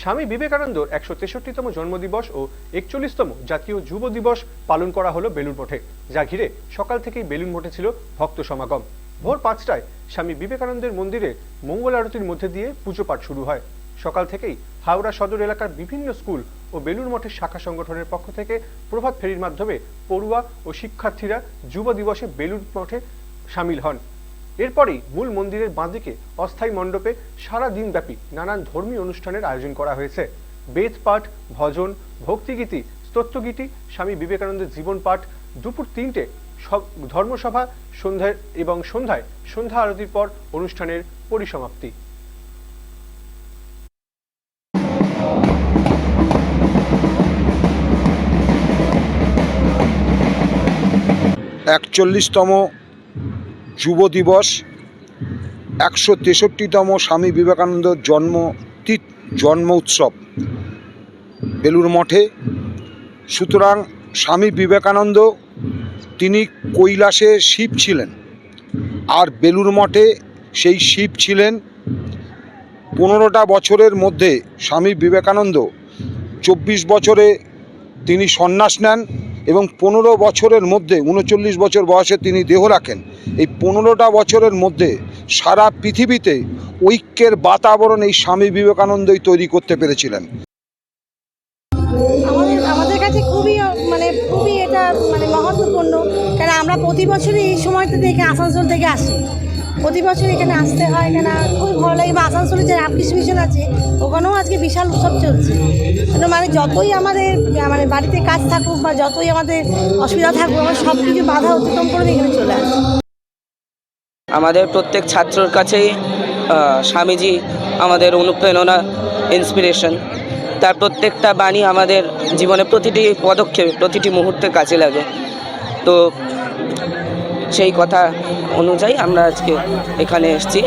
স্বামী বিবেকানন্দর ১৬৩তম জন্মদিবস ও ৪১তম জাতীয় যুব দিবস পালন করা হলো বেলুড় মঠে, যা ঘিরে সকাল থেকেই বেলুড় মঠে ছিল ভক্ত সমাগম। ভোর ৫টায় স্বামী বিবেকানন্দের মন্দিরে মঙ্গল আরতির মধ্যে দিয়ে পুজো পাঠ শুরু হয়। সকাল থেকেই হাওড়া সদর এলাকার বিভিন্ন স্কুল ও বেলুড় মঠের শাখা সংগঠনের পক্ষ থেকে প্রভাত ফেরির মাধ্যমে পড়ুয়া ও শিক্ষার্থীরা যুব দিবসে বেলুড় মঠে সামিল হন। এরপরেই মূল মন্দিরের বাঁদিকে অস্থায়ী মণ্ডপে সারা দিনব্যাপী নানান ধর্মীয় অনুষ্ঠানের আয়োজন করা হয়েছে। বেদ পাঠ, ভজন, ভক্তিগীতি, স্তোত্রগীতি, স্বামী বিবেকানন্দের জীবন পাঠ, দুপুর ৩টে ধর্মসভা, সন্ধ্যায় সন্ধ্যা আরতির পর অনুষ্ঠানের পরিসমাপ্তি। একচল্লিশতম যুব দিবস, ১৬৩তম স্বামী বিবেকানন্দ জন্ম উৎসব বেলুড় মঠে। সুতরাং স্বামী বিবেকানন্দ তিনি কৈলাসে শিব ছিলেন, আর বেলুড় মঠে সেই শিব ছিলেন। ১৫টা বছরের মধ্যে স্বামী বিবেকানন্দ ২৪ বছরে তিনি সন্ন্যাস নেন এবং ১৫ বছরের মধ্যে ৩৯ বছর বয়সে তিনি দেহ রাখেন। এই ১৫টা বছরের মধ্যে সারা পৃথিবীতে ঐক্যের বাতাবরণ এই স্বামী বিবেকানন্দই তৈরি করতে পেরেছিলেন। আমাদের কাছে খুবই এটা মহত্বপূর্ণ, কারণ আমরা প্রতি বছরই এই সময়টা থেকে আসানসোল থেকে আসি। প্রতি বছর এখানে আসতে হয়, কেন খুবই ভালো লাগে। বা আসানসোলে যে রামকৃষ্ণ মিশন আছে, ওখানেও আজকে বিশাল উৎসব চলছে। যতই আমাদের বাড়িতে কাজ থাকুক বা যতই আমাদের অসুবিধা থাকুক, আমরা সব কিছু বাধা অতিক্রম করে এখানে চলে আসি। আমাদের প্রত্যেক ছাত্রর কাছেই স্বামীজি আমাদের অনুপ্রেরণা, ইন্সপিরেশন। তার প্রত্যেকটা বাণী আমাদের জীবনে প্রতিটি পদক্ষেপে, প্রতিটি মুহূর্তে কাজে লাগে। তো সেই কথা অনুযায়ী আমরা আজকে এখানে এসেছি।